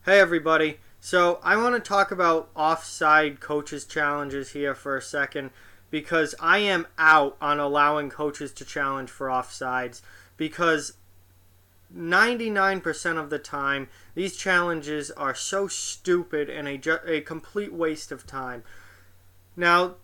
Hey everybody. So I want to talk about offside coaches challenges here for a second because I am out on allowing coaches to challenge for offsides because 99% of the time these challenges are so stupid and a complete waste of time. Now,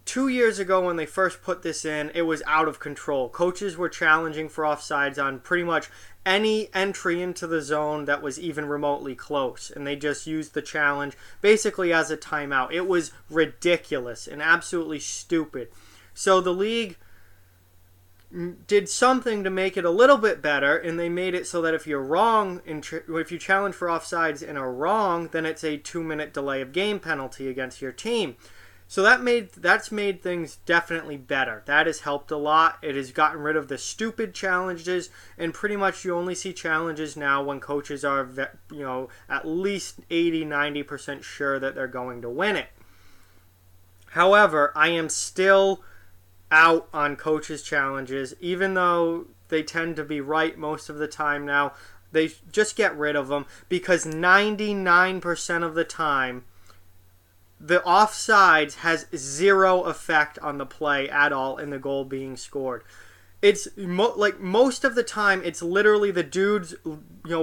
2 years ago when they first put this in, it was out of control. Coaches were challenging for offsides on pretty much any entry into the zone that was even remotely close, and they just used the challenge basically as a timeout. It was ridiculous and absolutely stupid. So the league did something to make it a little bit better, and they made it so that if you're wrong, if you challenge for offsides and are wrong, then it's a 2-minute delay of game penalty against your team. So that's made things definitely better. That has helped a lot. It has gotten rid of the stupid challenges, and pretty much you only see challenges now when coaches are, at least 80-90% sure that they're going to win it. However, I am still out on coaches' challenges, even though they tend to be right most of the time now. They just get rid of them because 99% of the time, the offsides has zero effect on the play at all in the goal being scored. It's most of the time, it's literally the dude's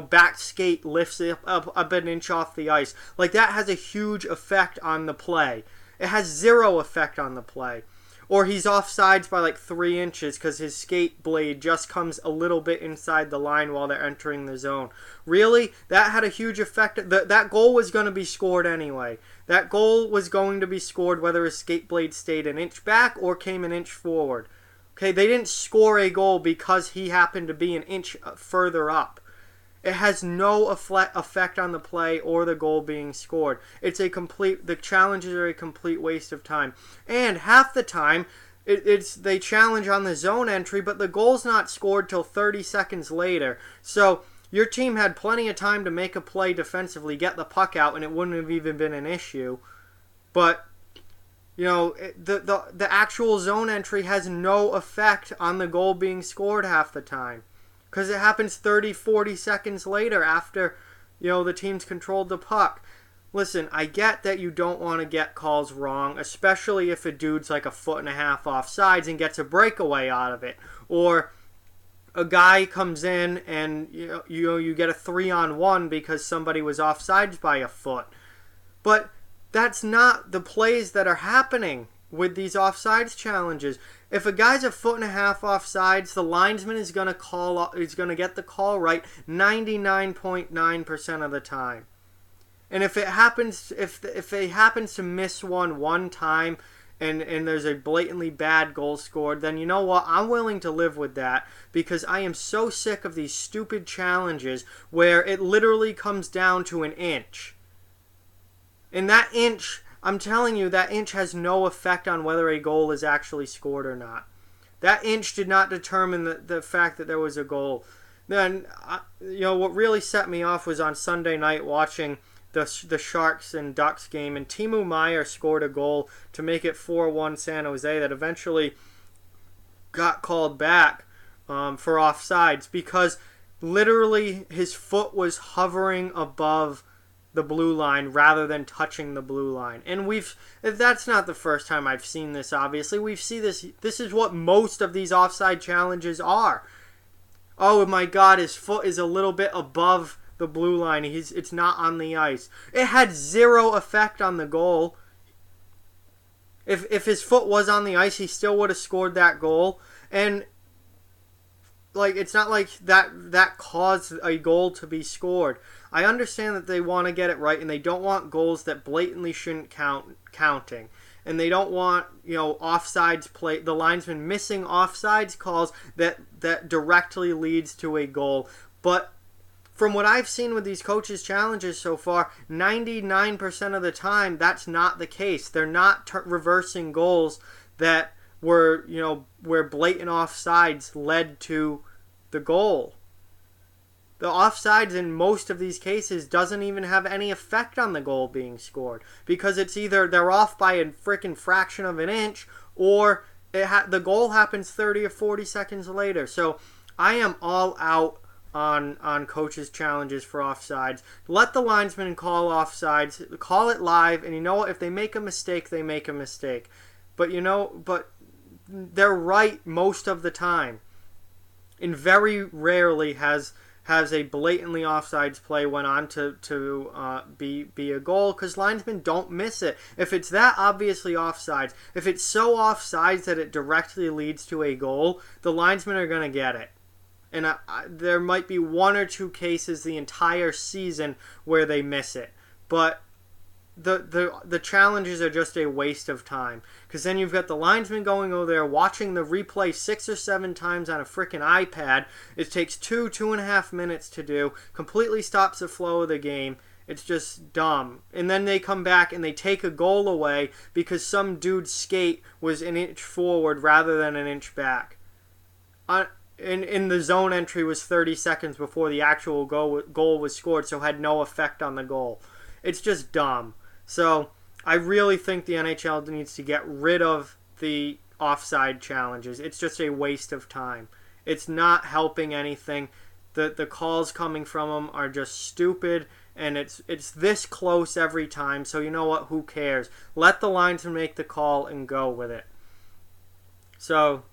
back skate lifts up an inch off the ice. Like, that has a huge effect on the play. It has zero effect on the play. Or he's offsides by 3 inches because his skate blade just comes a little bit inside the line while they're entering the zone. Really? That had a huge effect. That goal was going to be scored anyway. That goal was going to be scored whether his skate blade stayed an inch back or came an inch forward. Okay, they didn't score a goal because he happened to be an inch further up. It has no effect on the play or the goal being scored. The challenges are a complete waste of time. And half the time, they challenge on the zone entry, but the goal's not scored till 30 seconds later. So your team had plenty of time to make a play defensively, get the puck out, and it wouldn't have even been an issue. But the actual zone entry has no effect on the goal being scored half the time. Because it happens 30, 40 seconds later after, the team's controlled the puck. Listen, I get that you don't want to get calls wrong, especially if a dude's like a foot and a half offsides and gets a breakaway out of it. Or a guy comes in and, you get a 3-on-1 because somebody was offsides by a foot. But that's not the plays that are happening with these offsides challenges. If a guy's a foot and a half offsides, the linesman is going to get the call right 99.9% of the time. And if it happens to miss one time and there's a blatantly bad goal scored, then you know what? I'm willing to live with that because I am so sick of these stupid challenges where it literally comes down to an inch. And that inch, I'm telling you, that inch has no effect on whether a goal is actually scored or not. That inch did not determine the fact that there was a goal. Then, what really set me off was on Sunday night watching the Sharks and Ducks game, and Timo Meier scored a goal to make it 4-1 San Jose that eventually got called back for offsides because literally his foot was hovering above the blue line rather than touching the blue line. And that's not the first time I've seen this, obviously. We've seen this is what most of these offside challenges are. Oh my god, his foot is a little bit above the blue line. It's not on the ice. It had zero effect on the goal. If his foot was on the ice, he still would have scored that goal. And it's not like that caused a goal to be scored. I understand that they want to get it right and they don't want goals that blatantly shouldn't counting. And they don't want, offsides play, the linesman missing offsides calls that directly leads to a goal. But from what I've seen with these coaches' challenges so far, 99% of the time that's not the case. They're not reversing goals that where blatant offsides led to the goal. The offsides in most of these cases doesn't even have any effect on the goal being scored because it's either they're off by a freaking fraction of an inch or the goal happens 30 or 40 seconds later. So I am all out on coaches' challenges for offsides. Let the linesman call offsides, call it live, and you know what? If they make a mistake, they make a mistake. But they're right most of the time. And very rarely has a blatantly offsides play went on to be a goal, because linesmen don't miss it. If it's that obviously offsides, if it's so offsides that it directly leads to a goal, the linesmen are going to get it. And there might be one or two cases the entire season where they miss it. But the challenges are just a waste of time, because then you've got the linesman going over there watching the replay 6 or 7 times on a freaking iPad. It takes 2.5 minutes to do, completely stops the flow of the game. It's just dumb. And then they come back and they take a goal away because some dude's skate was an inch forward rather than an inch back. In the zone entry was 30 seconds before the actual goal was scored, so had no effect on the goal. It's just dumb. So I really think the NHL needs to get rid of the offside challenges. It's just a waste of time. It's not helping anything. The calls coming from them are just stupid, and it's this close every time. So you know what? Who cares? Let the linesman make the call and go with it. So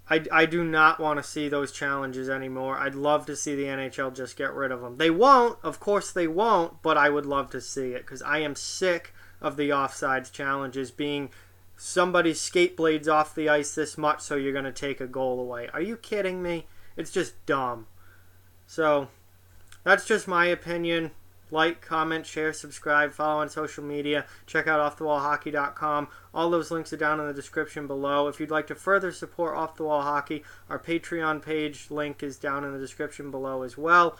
I do not want to see those challenges anymore. I'd love to see the NHL just get rid of them. They won't. Of course they won't, but I would love to see it, because I am sick of the offsides challenges being somebody's skate blades off the ice this much, so you're going to take a goal away. Are you kidding me? It's just dumb. So that's just my opinion. Like, comment, share, subscribe, follow on social media. Check out offthewallhockey.com. All those links are down in the description below. If you'd like to further support Off the Wall Hockey, our Patreon page link is down in the description below as well.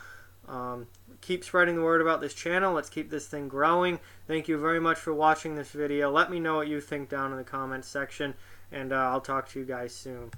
Keep spreading the word about this channel. Let's keep this thing growing. Thank you very much for watching this video. Let me know what you think down in the comments section, and I'll talk to you guys soon.